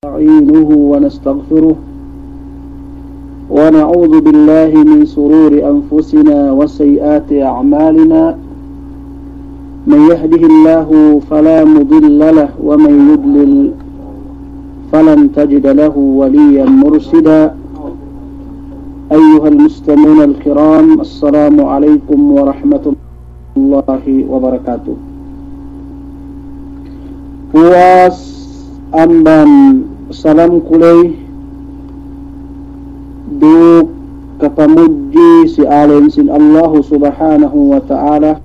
نستعينه ونستغفره ونعوذ بالله من شرور أنفسنا وسيئات أعمالنا. من يهده الله فلا مضل له ومن يضلل فلن تجد له وليا مرشدا. أيها المستمعون الكرام، السلام عليكم ورحمة الله وبركاته. Puas amban salam kulay duk kapamuji si alin sin Allah subhanahu wa ta'ala.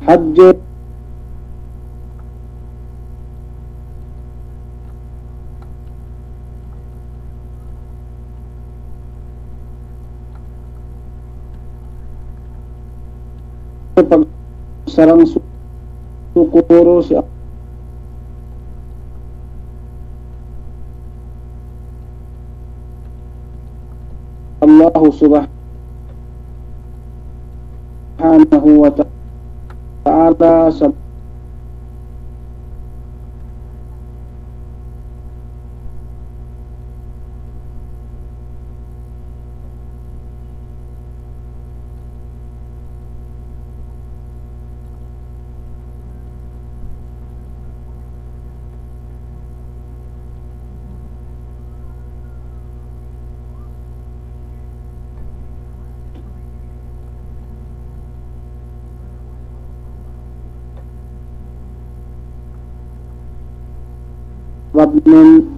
Hajj pagsarang sukuro si Allah subhanahu wa ta'ala sa Rabnin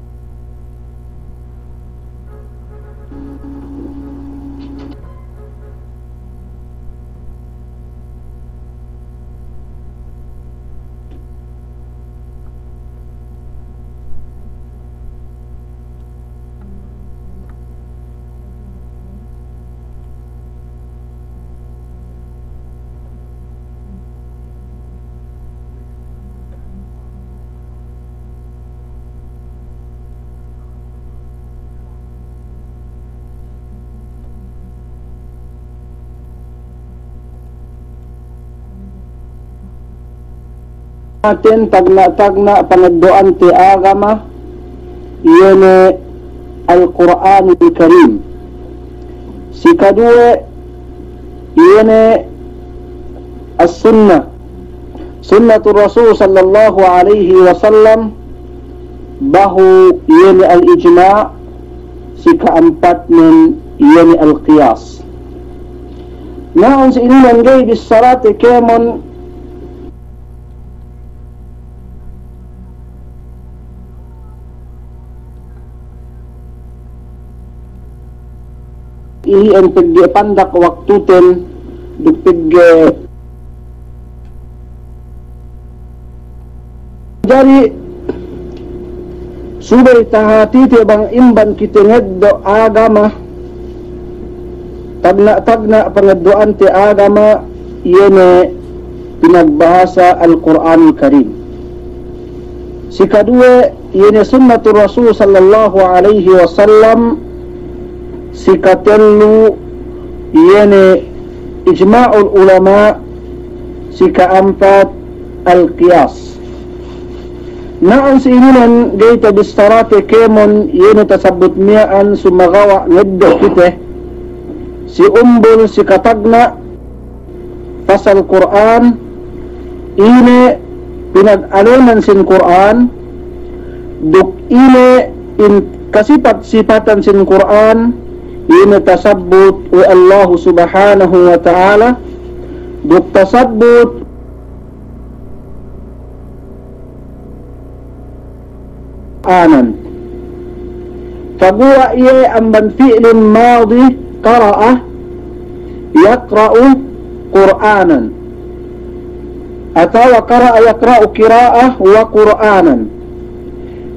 natin tagna pangaddoan ti agama yene Al-Quran Al-Karim. Si kadue yene as-sunnah, sunnatul Rasul sallallahu alaihi wasallam. Bahu yene al-ijma'. Si kaampat nin yene al-qiyas. Naon si inuman gay bisarate kemon ang pagpandak waktuten dugpig jari subay tahati ti bang imban kitengeddo agama tagna pangaddoan ti agama yene pinagbahasa Al-Quran Al-Karim. Si kadue yene sunnatul Rasul sallallahu alaihi wasallam. Si katelu yene ijma'ul ulama. Si kaampat al-qiyas. Naan si inunan gayta bistarate kemon yene tasabut miyaan sumagawa ngeddo kite. Si umbol si katagna pasal Quran ine pinag-alaman sin Quran duk ine in kasipat-sipatan sin Quran ine tasabbut wa Allah subhanahu wa ta'ala duk tasabbut anan fagua iye amban fi'lin madi qara'a yaqra'u Qur'anan atawa qara'a yaqra'u qira'ah wa Qur'anan.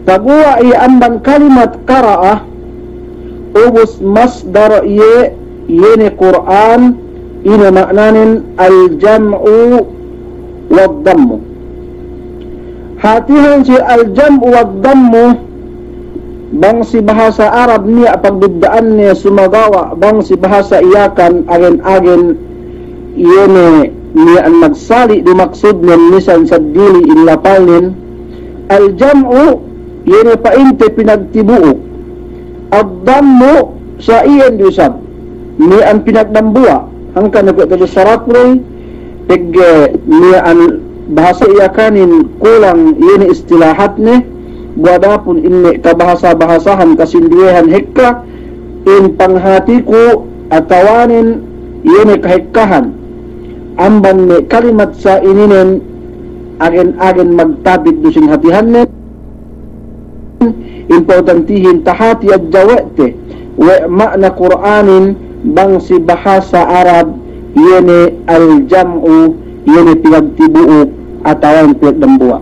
Fagua iye amban kalimat qara'a ubus masdar yene Quran ina maknanin al-jam'u wad-dammu. hatihan si al-jam'u wa dhammu bang si bahasa Arab niya pagduddaan niya sumagawa bang si bahasa iyakan agen-agen iyone niya ang magsali dumaksud niya misan sa dili inlapalnin al-jam'u iyone painte pinagtibuo ad-dhammu sa iyan diusab niya ang pinagdambua hangkan nagkatado saraploy niya ang bahasa iyakanin kulang iyone istilahat ni buadapun inni kabahasa-bahasahan kasindihan hekka in panghatiku atawanin yun kahekkahan amban ni kalimat sa ininin agen-agen magtabit dusing hatihannen importantihin tahati at jawete we makna Qur'anin bang si bahasa Arab yun al-jam'u yun pinagtibuo atawan pinagdambua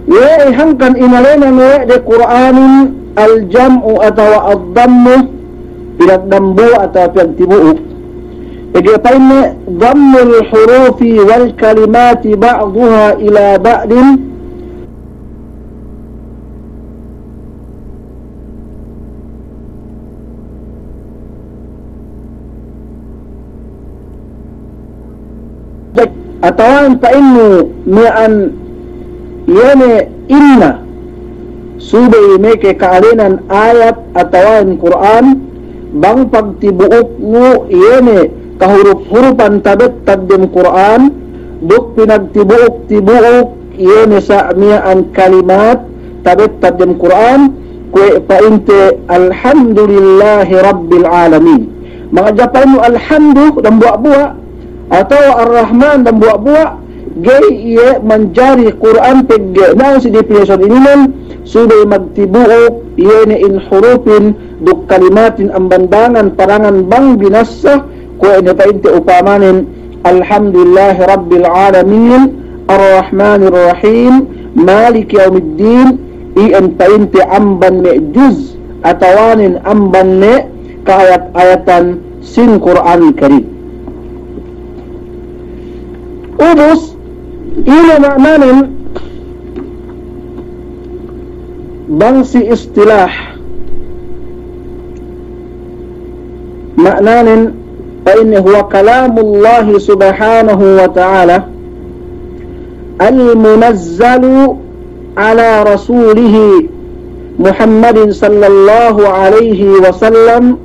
ye hangkan inalena we de Qur'anin al-jam'u atawa ad-dhammu pinagdambu atawa pinagtibuo igapain dhammul hurufi wal kalimati ba'daha ila ba'din atawan painu mi'an yane inna subay meke kaalinan ayat atawan Quran bang pagtibuok mo yane kahuruf-hurupan tabet tagdem Quran duk pinagtibuok-tibuok yane sa miyaan kalimat tabet tagdem Quran kwe painte alhamdulillahi rabbil alamin mga Japan mo alhamdu dan buwa-buwa atau ar-Rahman dan buwa-buwa gay iye manjari Quran pegge na si definition iniman suday magtibuok iye ni in hurufin duk kalimatin ang bandangan parangan bang binasa ko ina painte upamanin alhamdulillahi rabbil alamin ar-rahmanir rahim maliki yaumiddin iyan painte amban me juz atawanin amban me kaayat-ayatan sin Quran Karim ubus ila maknanin bangsi istilah maknanin fa inna huwa kalamullahi subhanahu wa ta'ala al-munazzalu ala rasulihi Muhammadin sallallahu alaihi wasallam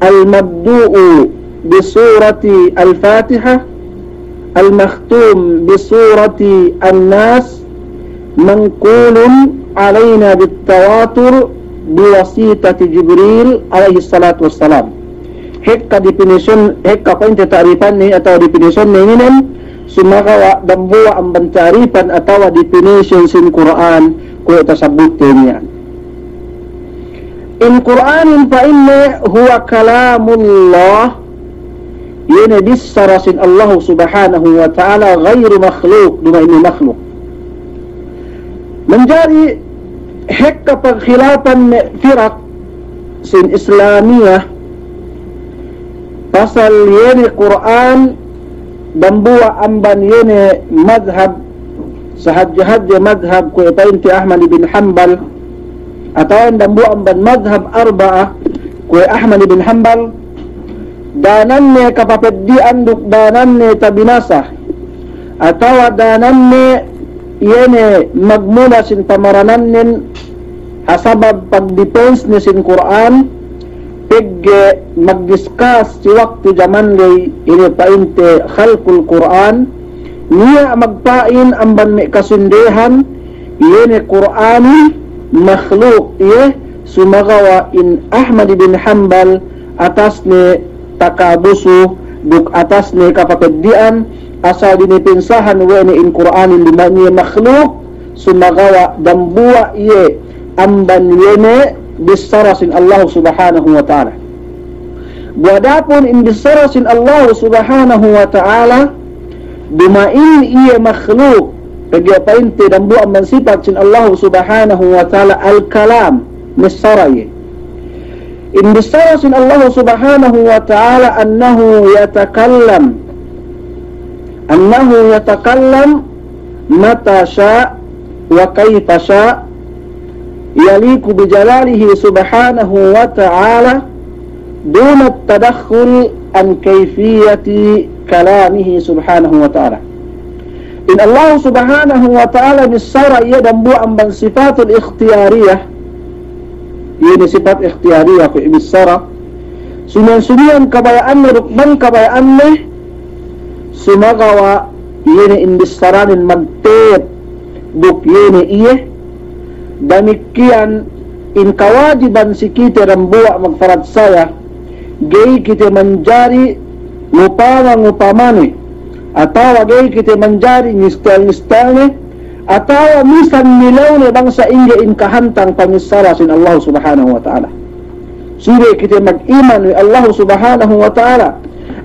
al-mabdu'u bi surati al-Fatihah المختوم بسورة الناس منقول علينا بالتواتر بواسطة جبريل عليه الصلاة والسلام hekka definition hekka pointe ta'rifan ni atau definition ni nginen sumagawa dambuwa ang bantarifan atau definition sin Quran ko tasabut niya in Quranin fa inna huwa kalamullah yun bisarasin Allah subhanahu wa ta'ala ghairu makhluk duma ini makhluk menjadi hekka pagkhilapan firak sin Islamiyah pasal yun Quran dambuwa amban yun madhab sahadja madhab ko ipainti Ahmad bin Hanbal atau dambuwa amban madhab arba'ah ko Ahmad bin Hanbal dananne kapapeddian duk dananne tabinasa atau dananne yene magmula sin pamaranannen asabab pagdepends ni sin Quran pegge magdiscuss si waktu zaman lay ini painte khalqul Quran niya magpain amban me kasundehan yene Qurani makhluk ye sumagawa in Ahmad bin Hanbal atas ni takabusu duk atas ni kapapedian asal dinipinsahan wene in Qur'anin lima ni makhluk sumagawa dambuwa iye amban yene bisarasin Allah subhanahu wa ta'ala buadapun in bisarasin Allah subhanahu wa ta'ala dumain iye makhluk pagyapainte dambuwa amban sifat sin Allah subhanahu wa ta'ala al-kalam misaraye in bisarasin Allah subhanahu wa ta'ala annahu yatakallam annahu yatakallam mata sya' wa kaifa sya' yaliku bijalalihi subhanahu wa ta'ala duna tadakhul an kaifiyati kalamihi subhanahu wa ta'ala. In Allah subhanahu wa ta'ala bisara ia dan buat amban sifatul ikhtiyariyah, ini sifat ikhtiyariyah ku bisara sunan-sunan kabayaan rukman kabayaan sumagawa ini in bisaranin magtip duk ini iya demikian in kawajiban si kita rambuak magfarat saya gay kita menjadi ngupamani atau gay kita menjadi nistal-nistalnya atau misan nilaw na bangsa inga in kahantang pangisara sin Allah subhanahu wa ta'ala. Sudah kita mag-iman ni Allah subhanahu wa ta'ala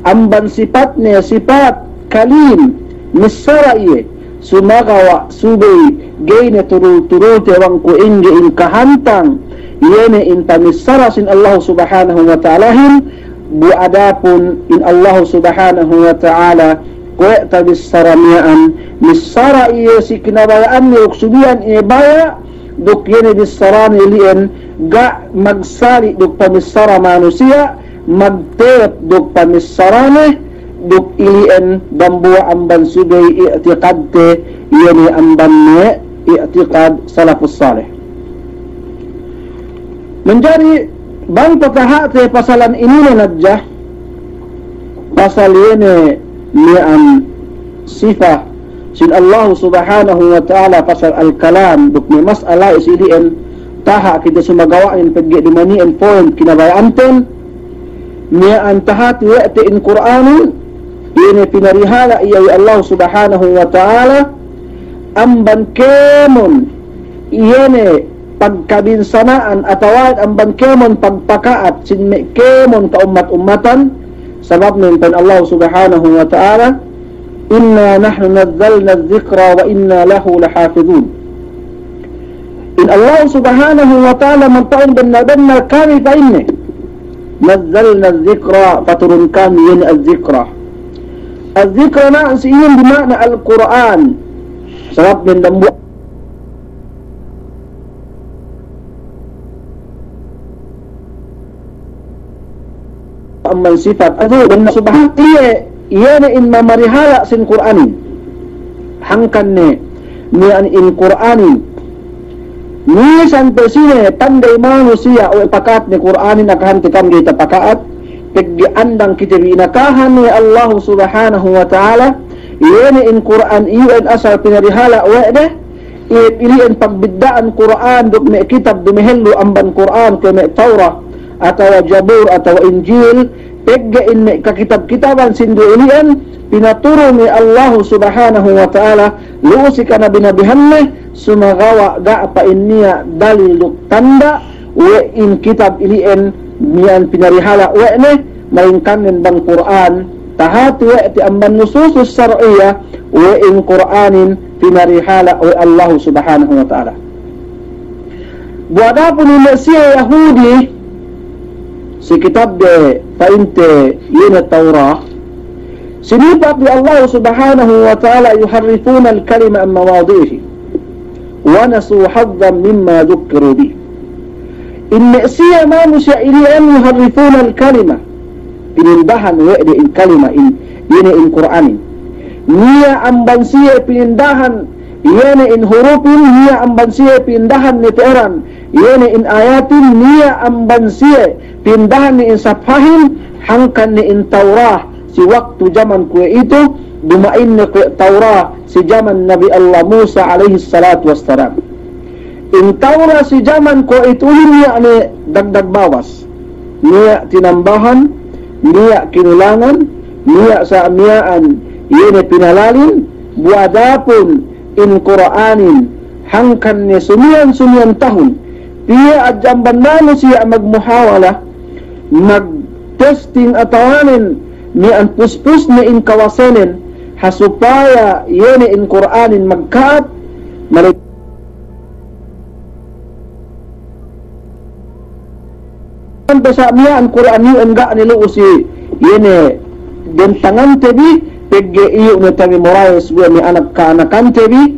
amban sifatnya sifat kalim misara iya sumagawa subay gay na turul-turul tewang ku inga in kahantang yene in pangisara sin Allah subhanahu wa ta'ala buadapun in Allah subhanahu wa ta'ala kuek tabis saramiaan misara iya si kinabayaan ni uksubian iya baya duk yene bisarani lian ga magsali duk pamisara manusia magtep duk pamisarane duk ilian dambua amban subay i'tiqad te yene amban ne i'tiqad salafus salih. Menjadi bang patahak te pasalan ini najah pasal yene ni'an sifah sin Allah subhanahu wa ta'ala pasal al-kalam duk ni masalah isilian taha kita sumagawain pergi di manian point kinabayanten ni'an taha tiwa'ti in Qur'anin ini pinarihala iya Allah subhanahu wa ta'ala amban kemon iyene pagkabinsanaan atawad amban kemon pagpakaat sin kemon ka ummat-ummatan sabab min Allah subhanahu wa ta'ala inna nahnu nazzalna adh-dhikra wa inna lahu lahafidhun. In Allah subhanahu wa ta'ala mantain benar-benar kami pa inni nazzalna adh-dhikra faturun kami yun adh-dhikra. Adh-dhikra na siyon bimakna al-Quran sabab min dambu amman sifat adu dan subhanahu iya na in mamarihala sin Qur'anin hangkan ne nian in Qur'anin ni sampai sini pandai manusia o pakat ni Qur'anin nakahan kita kita pakaat peggi andang kita binakahan ni Allah subhanahu wa ta'ala iya na in Qur'an iyo in asal pinarihala o deh iliin pagbiddaan Qur'an duk me kitab dumihelu amban Qur'an ke me Taurah atau Jabur atau Injil pegga in kakitab-kitaban sindu ilian pinaturo ni Allah subhanahu wa ta'ala luusi ka nabi-nabihan sumagawa ga pa inniya dalil tanda we in kitab ilian niyan pinarihala we ne maingkanin bang Quran tahati we ti amban nususus syar'iyyah we in Quranin pinarihala we Allah subhanahu wa ta'ala. Buadapun ni Mesir Yahudi si kitab de painte yun Taurah sinipat di Allah subhanahu wa ta'ala yuharrifuna al-kalima an mawadhihi wa nasu haddan mimma dhukkiru bih. In siya manusia ilian yuharrifuna al-kalima pinindahan wa'di in kalima in yun in Qur'anin niya amban siya pinindahan yun in hurufin niya amban siya pinindahan ni teran yun in ayatin niya amban siya pindahan ni insafahim hangkan ni in Taurah si waktu zaman kue itu dumain ni kue Taurah si zaman Nabi Allah Musa alaihi salatu wassalam. In Taurah si zaman kue itu niya ni dagdag bawas niya tinambahan niya kinulangan niya sa amyaan yun pinalalin buadapun in Qur'anin hangkan ni sumian tahun tiya ajamban manusia magmuhawala mag-testing atawanin ni ang puspus ni in kawasanin hasupaya yun in Qur'anin magkaat mali sa miya ang Qur'an yun nga niluusi yun dentangan tebi pegge iyo ni Tami Morales buat ni anak ka-anakan tebi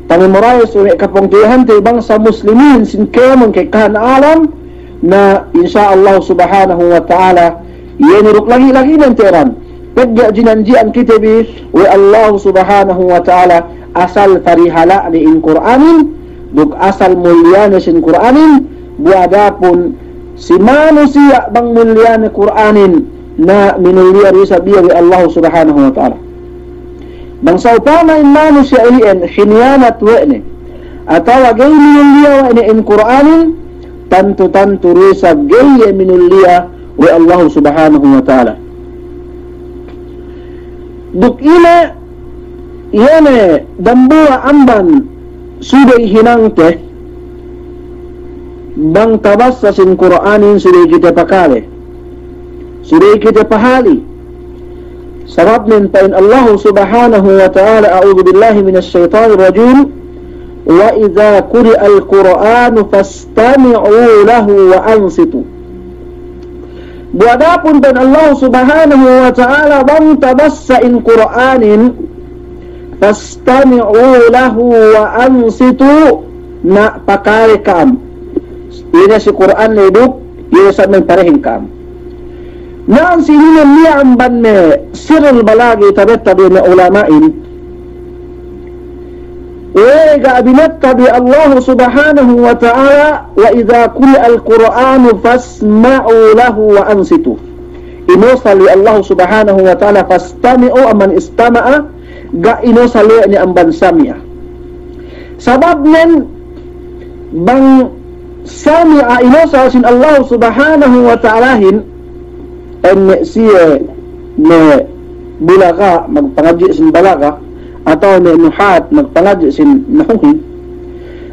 Tami Morales unik kapungtihan tebi bangsa muslimin sin kemon kay kahan alam na insyaallah subhanahu wa ta'ala yeniruk lagi-lagi nan teran pegge jinanjian kita bi wa Allah subhanahu wa ta'ala asal farihala ni in Qur'anin duk asal mulia ni sin Qur'anin buadapun si manusia bang mulia ni Qur'anin na minulia risa biya wa Allah subhanahu wa ta'ala bang sa upama in manusia ilian khinianat wa ni atawa gay minulia wa ni in Qur'anin tantu risa gay minulia wa Allah subhanahu wa ta'ala duk ina yene dambua amban sudah hinangte bang tabassa sin Qur'anin sudah kita pakale sudah kita pahali sabab min pain Allah subhanahu wa ta'ala a'udhu billahi minas syaitanir rajim wa idha quri'al Qur'anu fastami'u lahu wa ansitu buadapun pain Allah subhanahu wa ta'ala bang tabassa in Qur'anin fastami'u lahu wa ansitu na pakale kam ina si Quran na iduk ina sa may parehin kam na ang sininan niya ang banne sirul balagi tabi na ulamain ga abinat tabi Allah subhanahu wa ta'ala wa idha kuli al-Quranu fasma'u lahu wa ansitu inosal li Allah subhanahu wa ta'ala fastami'u aman istama'a ga inosali ni ang bansamya sabab nen bang sami'a inosal sin Allah subhanahu wa ta'alahin en siya ne bulaga magpangadji sin balaga atau ne nuhat magpangadji sin nahuhin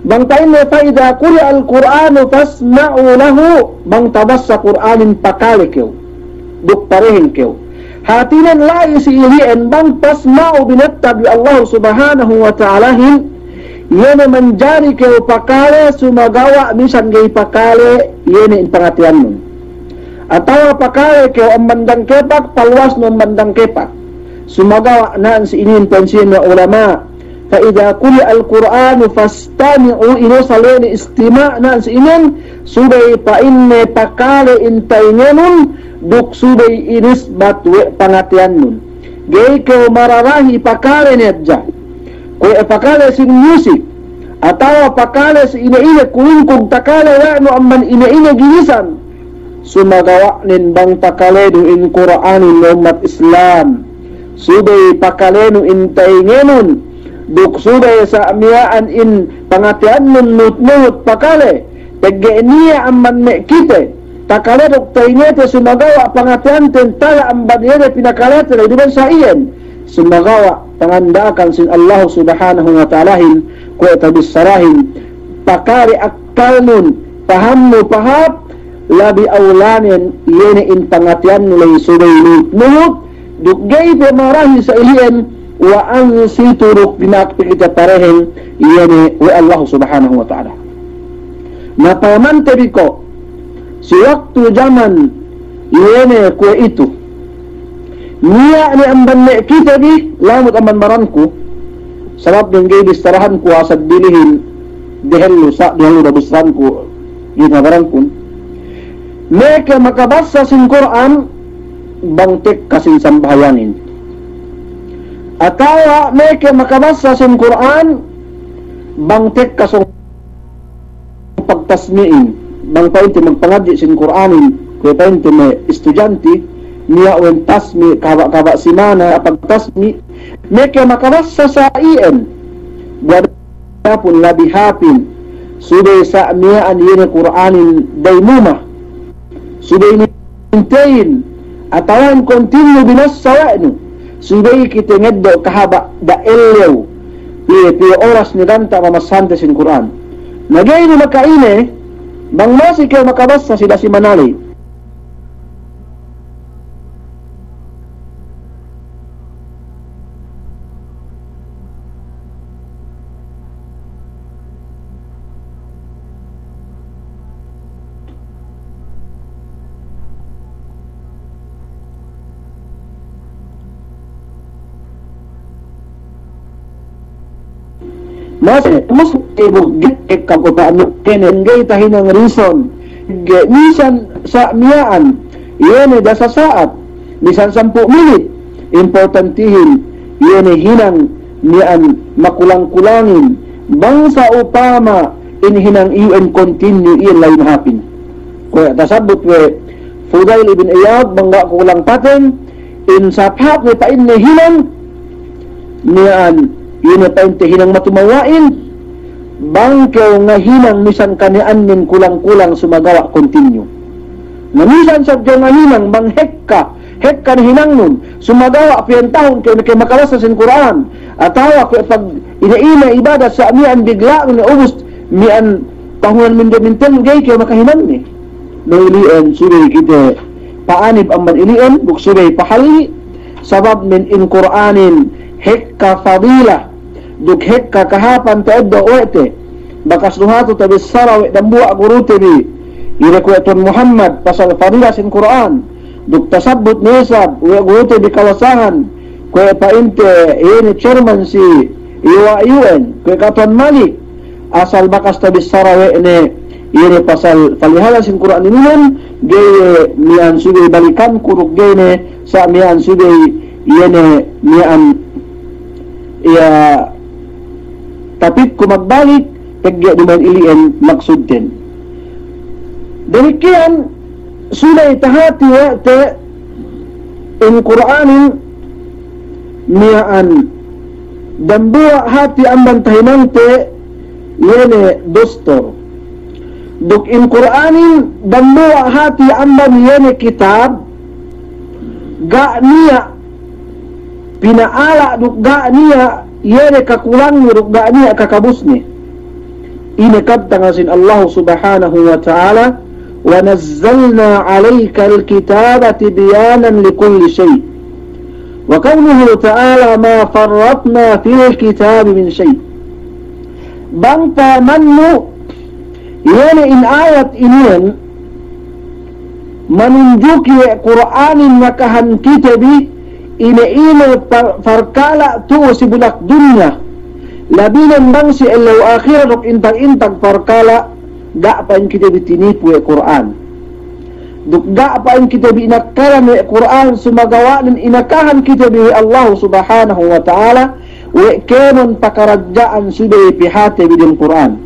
bang tayo ne faida kuri al-Qur'anu fasma'u lahu bang tabas sa Qur'anin pakali kew duk parehin kew hatinan lai si ilien bang pasma'u binattabi Allah subhanahu wa ta'alahin yene manjari keo pakale sumagawa misan gay pakale yene in pangatian nun atawa pakale keo ang bandang kepak palwas nun bandang kepak sumagawa naan si inin pensin na ulama fa idha kuli al-Qur'anu fastami'u ino salene istima naan si inin subay pa inne pakale intay ngenun duk subay inis batwe pangatian nun gay keo mararahi pakale netja kung pakale sin music atawa pakale si ina-ina kuing kung takale wano amman ina-ina ginisan sumagawa nin bang pakale do in Qur'anin ng umat Islam subay pakale no intay ngenun duk subay sa amiyaan in pangatian nun nut pakale pegge niya amman me kite takale dok taingete sumagawa pangatian tentala amban yene pinakalete na iduban sa iyan sumagawa pangandakan sin Allah subhanahu wa ta'alahin ko tabis sarahin pakari akal nun paham mo pahap labi awlanin yene in pangatian nulay subay nut dugay pe marahi sa ilian wa ang situruk pinakpikita parehen yene wa Allah subhanahu wa ta'ala napamante biko si waktu zaman yene kue itu niya ni amban me kita di lamut amban maranku sabab ng gay bistarahan ko asad bilihin dehelu da bistaran ko ginabaran ko meka makabasa sin Quran bangtek kasin sambahayanin atawa meka makabasa sin Quran bangtek kasong pagtasmiin bang painti magpangadji sin Qur'anin kaya painti may estudyante niya wen tasmi kaba simana pagtasmi meka makabasa sa ien buwan pun labi hapin suday sa miyaan yun Qur'anin daymuma suday nintayin atawan continue binasawa'no suday kitengeddo kahaba da elyaw piye oras ni danta mamasante sin Qur'an nagay ni makaine bang masih kayo makabasa sila si Manali Mas ibu gek ka ko paano kenengay tahinang reason misan sa miyaan yun dasa saat misan 10 minit importantihin yun hinang miyaan makulang-kulangin bangsa upama inhinang iyon continue iyon lain hapin kaya tasabot we Fudail ibn Iyad bangga kulang paten in saphat we pain ni hinang miyaan yun pain ti hinang matumawain bangkaw nga hinang misan kanian nin kulang-kulang sumagawa continue na misan sa nga hinang manghekka hekka ni hinang nun sumagawa piyan taon kayo na kayo makalas sa Quran atawa ko pag ina-ina ibadat sa mian bigla na ubus mian tahunan mindamintan gay kayo makahinang ni nailian subay kita paanib ang manilian buksubay pahali sabab min in Quranin hekka fadila duk hekka kahapan taedda oete bakas nuhatu tabis sarawi dan buak gurute bi irakuetun Muhammad pasal fadila sin Quran duk tasabut nisab uwe gurute di kawasahan kue painte ini chairman si iwa UN kue katuan Malik asal bakas tabis sarawi ini pasal falihala sin Quran ini gaya mian sudah balikan kuruk gaya sa mian sudah ini mian ya tapi kumagbalik pagya duman ilian maksud din demikian sudah tahati waktu in Quranin mian dan buat hati amban tahinante yene dostor duk in Quranin dan buat hati amban yene kitab ga niya pinaala duk ga niya yene kakulang duk ga niya kakabusni ini kadtangasin Allah subhanahu wa ta'ala wa nazzalna alayka alkitaba tibyanan likulli shay wa qawluhu ta'ala ma farratna fil kitab min shay bangta mannu yene in ayat inian menunjuki Quranin makahan kitabi ina farkala tu sibulak dunya labinan bang si elaw akhir rok intag-intag farkala ga pa in kitabi tinipu Quran duk ga pa in kitabi inakalan Quran sumagawa ng inakahan kitabi Allah subhanahu wa ta'ala wa kemon pakarajaan suday pihate bidin Quran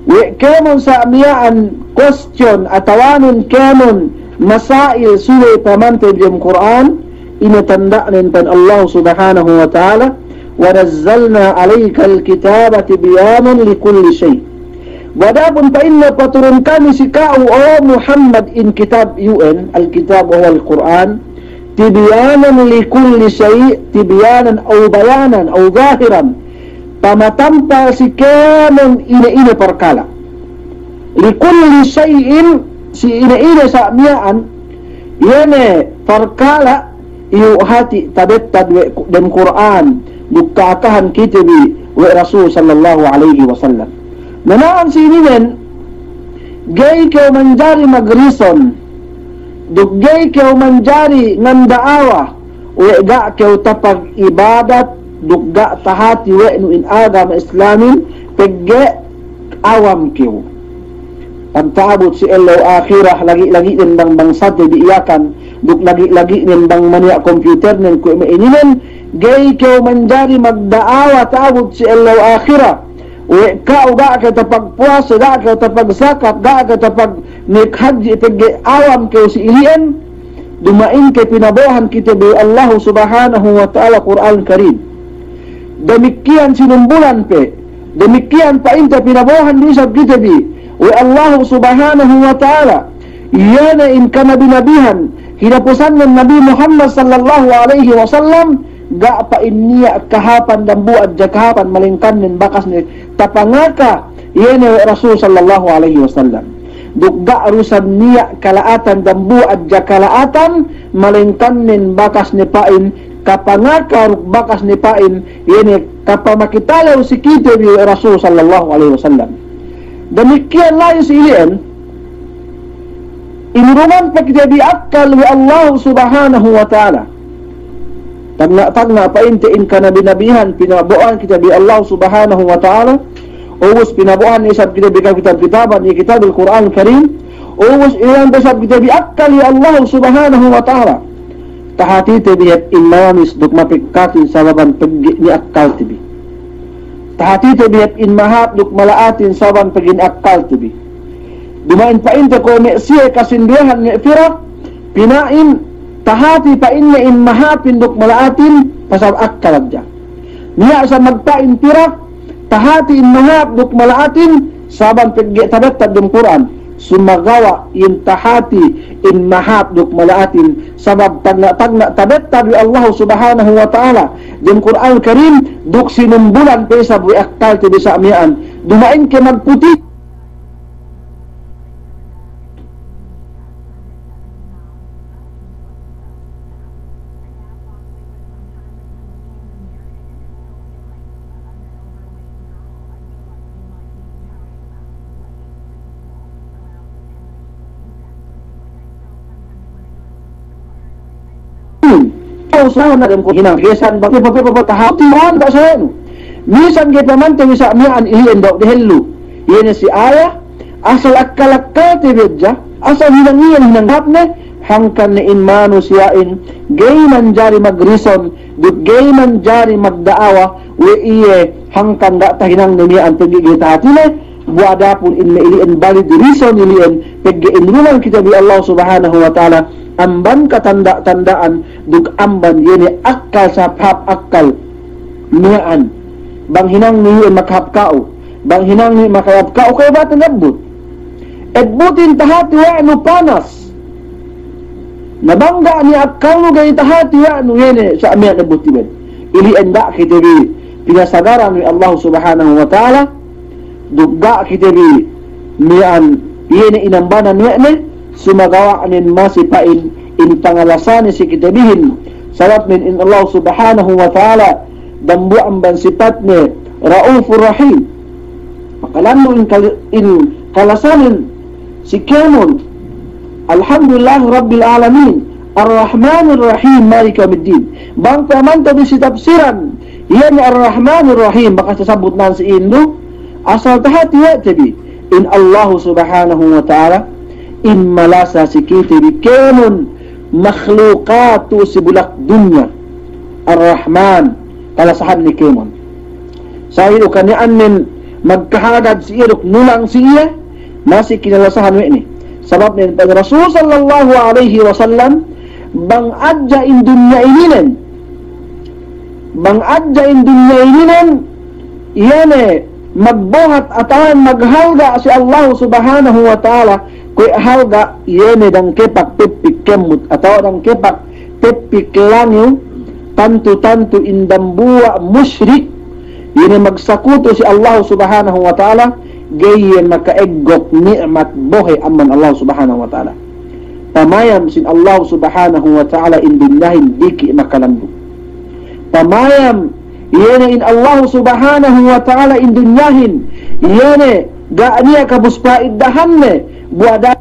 wa kemon sa amiyaan question atawanon kemon masail suday pamante bidin Quran inatanda nintan Allah subhanahu wa ta'ala wa nazzalna alayka alkitaba tibyanan likulli shay wadapun pa inna paturun kami si kau o Muhammad in kitab UN alkitab o al-Quran tibyanan likulli shay tibyanan o bayanan o zahiran pamatampa si kemon ina-ina parkala likulli shayin si ina-ina sa amiyaan yene parkala iyo hati tabettad den Quran bukakahan kitabi wa Rasul sallallahu alaihi wasallam nanaan sininen gay kayo manjari magrison duggay kayo manjari ngandaawa wa ga kayo tapag ibadat dugga tahati wa inu in agama islamin pegge awam kayo pagtaabot si elaw akhirah lagi-lagi din bang bangsad di iyakan duk lagi-lagi nin bang mania computer nin ko maininen gay kayo manjari magdaawa taabot si elaw akhirah we ka uga ka tapag puasa ga ka tapag zakat ga ka tapag nikhaji pagge awam kayo si ilian dumain kay pinabuhan kita bi Allah subhanahu wa ta'ala Quran Karim demikian sinumbulan pe demikian pa inta pinabuhan di sa kita bi we Allah subhanahu wa ta'ala yana in kana binabihan hinapusan ng Nabi Muhammad sallallahu alaihi wasallam ga pa inniya kahapan dan buat jakahapan malingkan nin bakas ni tapangaka yene Rasul sallallahu alaihi wasallam dugga arusan niya kalaatan dan buat jakalaatan malingkan nin bakas ni pain kapangaka bakas ni pain yene kapamakitalaw si kito bi Rasul sallallahu alaihi wasallam demikian lain si ilian inuruman pa kita diakal wa Allah subhanahu wa ta'ala tagna painte in kanabi-nabihan pinabuan kita bi Allah subhanahu wa ta'ala, uus pinabuan ni isab kita bi kitab-kitaban ni kitab al-Quran al-Karim, uus iyan besab kita bi akal ya Allah subhanahu wa ta'ala. Tahati tibiyat imamis duk mapikatin sababan pegi ni akal tibi. Tahati tibiyat in mahap duk malaatin sababan pegi ni akal tibi. Dumain painte ko ni siya kasindihan ni firak, pinain tahati pa inna in mahapin duk malaatin pasab akal abja. Niya sa magpain tirak tahati in mahap duk malaatin saban pegge tabatab dum Quran sumagawa in tahati in mahap duk malaatin sabab tagna tabatab Allah subhanahu wa ta'ala dum Quran Karim duk sinumbulan pesab wi akal ti bisa mian dumain ke magputi usaha na dem ko hinang kesan bakit tahati man ba sa misan gay pamante bisa mian ihin daw dehelu yene si aya asal akal tibedja asal hinang hapne hangkan ni in manusiain gay man jari magrison dut gay man jari magdaawa we iye hangkan da tahinang nimian pegi tahati buada pun in mailiin valid reason iliin pegi inrulang kita bi Allah subhanahu wa ta'ala amban katanda-tandaan dug amban yene akal sa hap akal niaan bang hinang ni makhapkao bang hinang ni makhapkao kay batan nabut edbutin tahati wa anu panas nabangga ni akal no gay tahati wa anu yene sa amya nabutiben ili enda kitabi pinasagaran ni Allah subhanahu wa ta'ala dugga kitabi nian yene inambanan wene sumagawa anin masipain in pangalasani si kitabihin salat min in Allah subhanahu wa ta'ala dambu amban sifat ni Raufur Rahim makalanmo in kalasanin si Kemun alhamdulillah rabbil alamin ar-Rahmanir Rahim maliki yaumiddin bang pamanta di si tafsiran yan ar-Rahmanir Rahim baka sasabot nan si Indo asal tahati ya tabi in Allah subhanahu wa ta'ala in malasa sikiti bikenun makhlukatu sibulak dunya ar-Rahman kalasahan ni Kemon sahido kanian min magkahagad si iruk nulang siya nasi kinalasahan ni sabab ni Rasul sallallahu alaihi wasallam bang adja in dunya ininen iyane magbuhat atawan maghalga si Allah subhanahu wa ta'ala kuy halga yene dang kepak pipik kemut atau dang kepak pipik langyo tantu indambua musyrik yene magsakuto si Allah subhanahu wa ta'ala gayen makaeggok ni'mat bohe amman Allah subhanahu wa ta'ala pamayam sin Allah subhanahu wa ta'ala indinnahin diki makalandu pamayam yene in Allah subhanahu wa ta'ala indinnahin yene gaaniya kabuspa iddahanne buada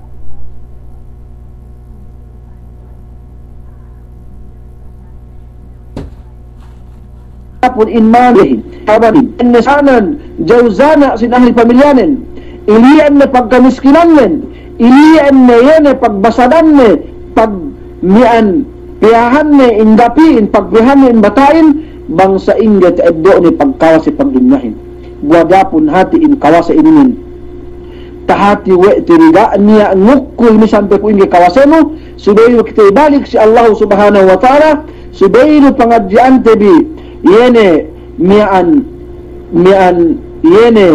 pun inmalihin abadin innesanan jawzana sin ahli pamilyanen ilian na pagkamiskinanen ilian na yene pagbasadanne pagmian piyahanne indapiin pagbihanne inbatain bangsa ingat eddo ni pagkawasi pagdunyahin buada pun hati in kawasa ininin tahati we tiriga niya ngukul ni sampai po ingi kawaseno sudayo kita ibalik si Allah subhanahu wa ta'ala sudayo pangadjaan tebi yene mian yene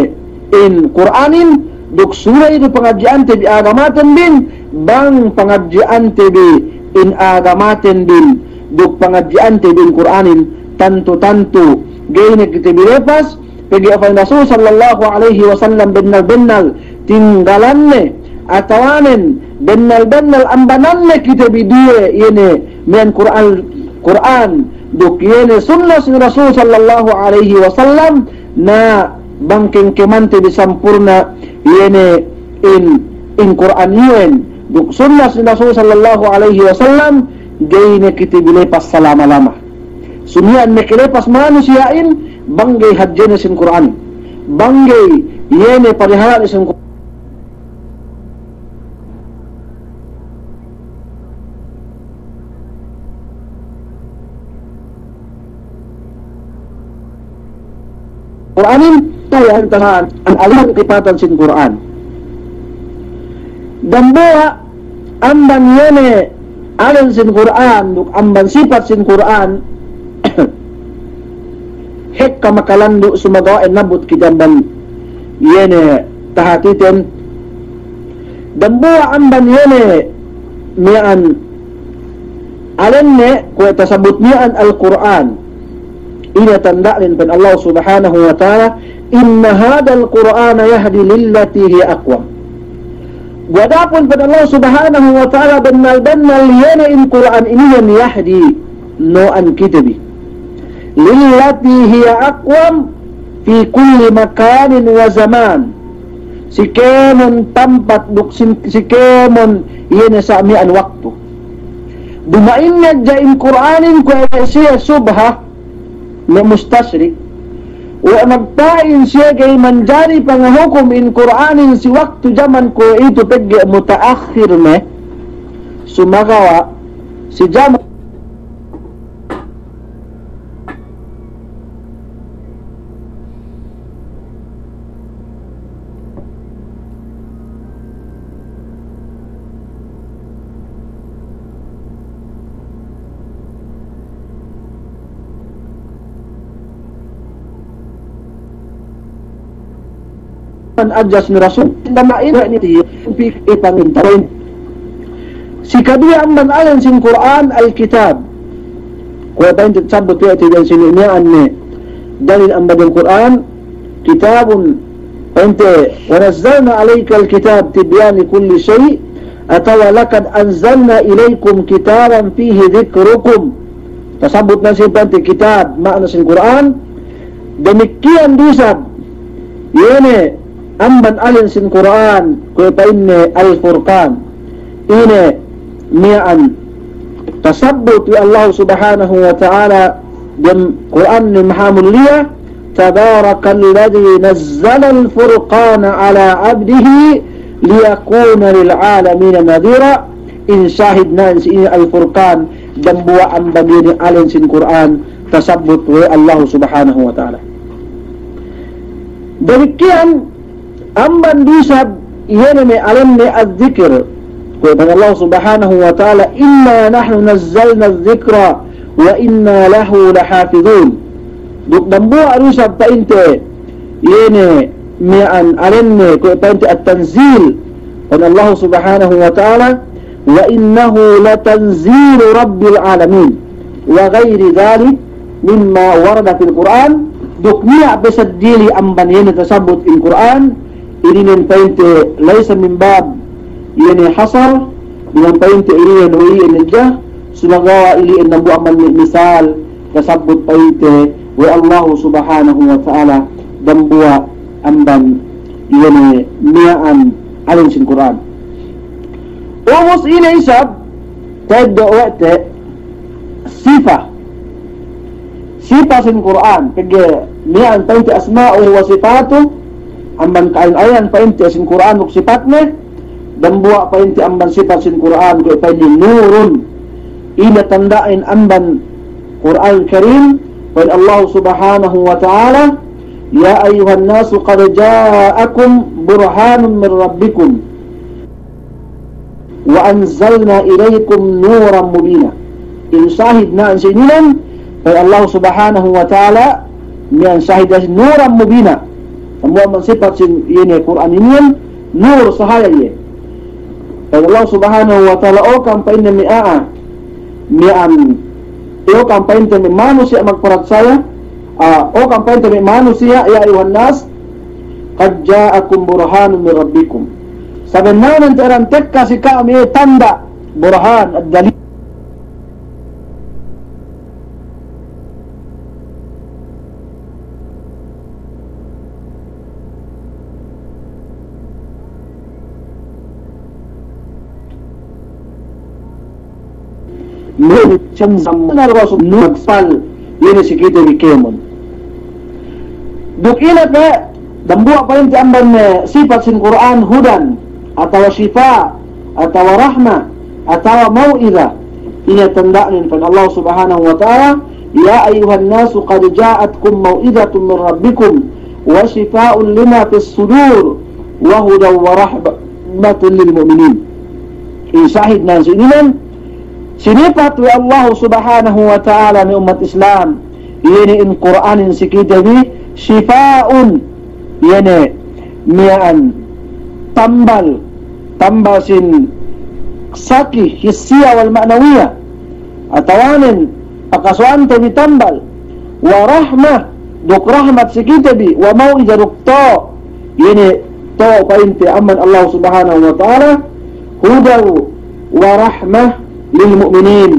in Qur'anin duk suray do pangadjaan tebi agamaten bin bang pangadjaan tebi in agamaten bin duk pangadjaan tebi in Qur'anin tantu gayne kita bilepas pegi afan Rasul sallallahu alaihi wasallam bennal tinggalanne atawanen bennal ambananne kita bidue yene men Quran duk yene sunnah si Rasul sallallahu alaihi wasallam na bangking kemante bisampurna yene in Quran yuen duk sunnah si Rasul sallallahu alaihi wasallam gayne kita bilepas salama-lama Sumian nekelepas manusiain banggay hadjana sin Quran. Banggay yene parihala sin Quranin tuyan tahan ang alam kipatan sin Quran. Dambuha amban yene alam sin Quran, amban sifat sin Quran. Hek kamakalando sumagawa nabot kidamban yene tahatitin. Dambuha amban yene mian alanne ko tasabut mian al-Quran. Ina tandaan pen Allah Subhanahu wa taala, inna hadzal Qur'ana yahdi lillati hiya aqwam. Wadapun pen Allah Subhanahu wa taala bannal yana in Quran ini yang yahdi no an kitabi lillati hiya aqwam fi kulli makanin wa zaman. Sikemon tempat duk sikemon yana sa mian waktu. Dumainna jain Qur'anin ko siya subha na mustasrik wa magtain siya kay manjari pangahukom in Qur'anin si waktu zaman ko ito pegge mutaakhir me sumagawa si zaman adjas ni Rasul damain ni fi ipangintawin. Si kadua amban alan sin Quran al-kitab. Kuya tayo sabot ya tiyan sininian ni dalil amban ng Quran kitabun ente wa nazzalna alayka al-kitab tibyan kulli shay atawa laqad anzalna ilaykum kitaban fihi dhikrukum. Tasabot na sin pante kitab makna sin Quran demikian disab yene amban alin sin Quran ko painne al-Furqan ine mian tasabbut bi Allah Subhanahu wa ta'ala dan Quran ni mahamuliyah tabarakalladzi nazzala al-Furqana ala 'abdihi liyakuna lil 'alamin nadhira. In syahidna si al-Furqan dan buwa amban ni alin sin Quran tasabbut bi Allah Subhanahu wa ta'ala. Demikian amban disab yene me alam ne az-zikr ko Allah Subhanahu wa ta'ala inna nahnu nazzalna az-zikra wa inna lahu lahafizun. Duk dambu arusab ta inte yene me an alam ne ko painte at-tanzil kon Allah Subhanahu wa ta'ala wa innahu latanzil rabbil alamin wa ghairi dhalik mimma warada fil Quran. Duk niya besadili amban yene tasabut in Quran irinin painte laysa min bab yani hasar dengan painte irinin ui injah sumagawa ili nambu aman misal kasabut painte wa Allah Subhanahu wa ta'ala dambua amban yani mi'an alin sin Quran. Umus ini isab taddo wate sifah sin Quran kage mi'an painte asma'u wa sifatuh amban kain-ayan painti sin Quran uk sifatnya dan buat painti amban sifat sin Quran ko painti nurun ina tandain amban Quran Karim wa Allah Subhanahu wa ta'ala ya ayuhan nasu qad ja'akum burhanun min rabbikum wa anzalna ilaykum nuran mubina. In syahidna an sinilan wa Allah Subhanahu wa ta'ala mian syahidah nuran mubina. Semua sifat ini Quran ini nur sahaya ye. Allah Subhanahu wa ta'ala o kampain ni mi'an o kampain ni manusia magparat saya o kampain ni manusia ya ayuhan nas qad ja'akum burhanun min rabbikum. Sebenarnya nanti tekka si kami tanda burhan ad-dalil nur cenzam na rasul nur fal ini si kita bikemon duk ina pa dambua pa inti amban sifat sin Quran hudan atau syifa atau rahmah atau mau'izah ini tandaan pada Allah Subhanahu wa taala ya ayuhan nasu qad ja'atkum mau'izatun min rabbikum wa shifaa'un lima fis sudur wa hudan wa rahmatun lil mu'minin. Ini sahid nan sininan sinifat wa Allah Subhanahu wa taala ni umat Islam ini in Qur'anin sikitabi shifaa'un yani mi'an tambal sin sakih hissiya wal ma'nawiyah atawanin pakasuan tabi tambal wa rahmah duk rahmat sikitabi wa mau'izah duk to ini to painti aman Allah Subhanahu wa ta'ala hudaw wa rahmah lil mu'minin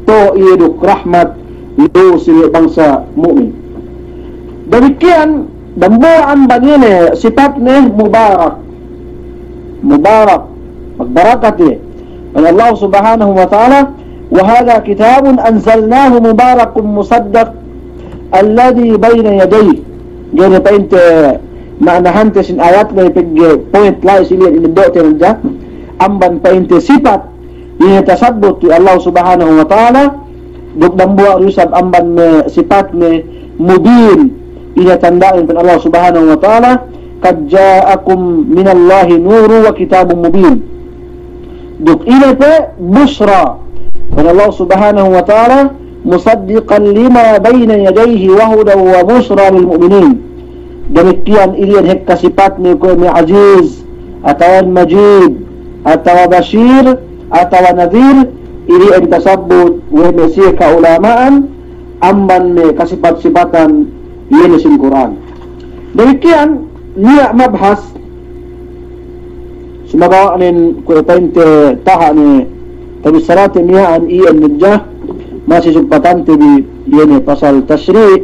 to iya duk rahmat lu sili bangsa mu'min. Demikian dambuan banine sifatnya mubarak magbarakati oleh Allah Subhanahu wa ta'ala wa hadha kitabun anzalnahu mubarakun musaddaq alladhi bayna yadayhi. Jadi painte maanahan sin ayat na point la silian in do terja amban painte sifat ini tasabbut ti Allah Subhanahu wa ta'ala duk dambua rusab amban sifat ne mubin ini tandaan pada Allah Subhanahu wa ta'ala qad ja'akum minallahi nuru wa kitabun mubin duk ini pe busra pada Allah Subhanahu wa ta'ala musaddiqan lima bayna yadayhi wa hudan wa busra lil mu'minin. Demikian ilian hekka sifat ni ko mi aziz atau majid atau bashir atau nadhir ili ang tasabbut wa mesih ka ulamaan amban me kasifat-sifatan ini sin Quran. Demikian niya mabhas sumagawa nin ko painte taha ni tabi salat niya an iyan nijah masih sumpatan tabi ini pasal tashri'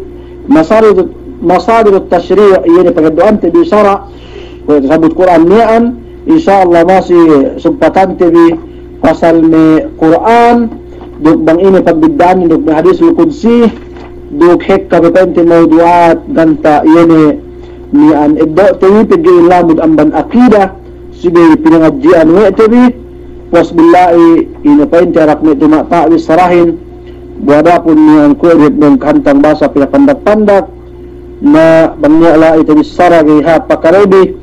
masadir tashri' ini pagduan tabi syara' ko sabut Quran niya an insyaallah masih sumpatan tabi pasal me Quran duk bang ini pagbidaan duk hadis al-qudsi duk hekka painte mawduat ganta ini ni an iddo tawi pigi lamud amban akidah sibi pinangadjian wa tabi wasbillahi ina painte rak me tumata wisarahin buada pun ni an ko rit ng kantang basa pinapandak-pandak na bangya la ito bisara gi ha pakarebi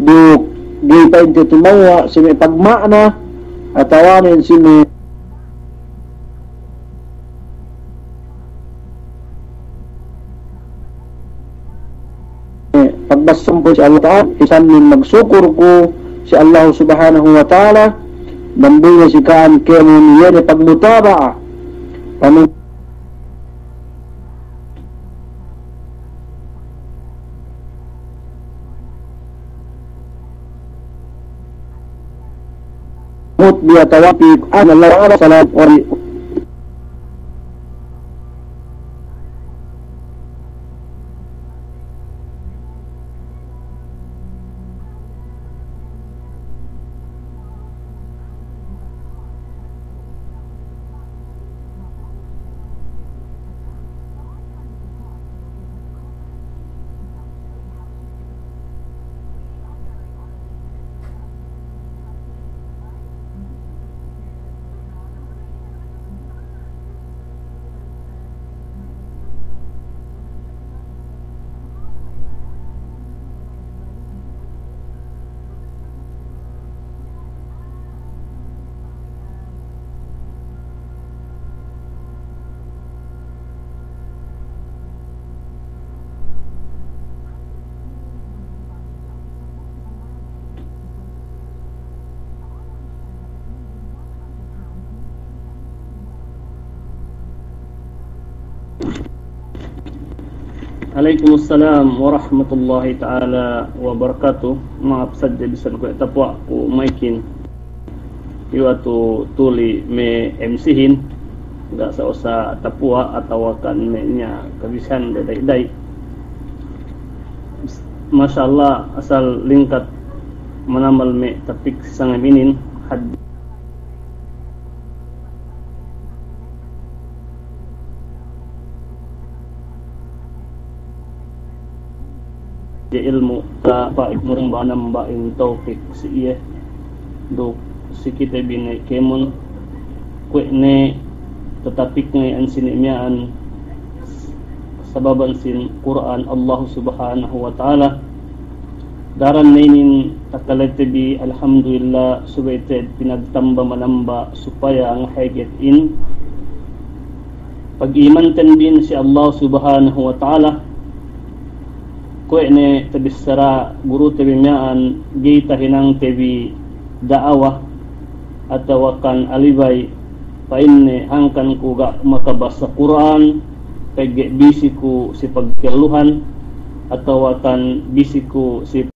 duk gi painte tumawa simi pagmaana atawanin simi pagbasam po si Allah Ta'ala isan min magsukur ko si Allah Subhanahu wa Ta'ala nambuya si kaan kemun yan pagmutaba panumut biya tawapi an Allah Ta'ala salat wari Waalaikumsalam warahmatullahi ta'ala wabarakatuh. Maaf saja bisa ko tapwa ko maikin iwatu tuli me MC-hin enggak sa usa tapwa atau kan me nya kabisan dadai-dai. Masyaallah asal lingkat manamal me tapik sangaminin had ilmu ta paik murang banam ba in topik si iye do si kita bine kemun kwe ne tetapik ngai an sinimian sababan sin Quran Allah Subhanahu wa taala daran nainin takalatibi alhamdulillah subayted pinagtamba manamba supaya ang higit in pag-iman din si Allah Subhanahu wa taala ko ne tabisara guru tabi mian gita hinang tabi daawa atawa kan alibay painne hangkan ko ga makabasa Quran kay bisi ko si pagkeluhan atawa kan bisi ko si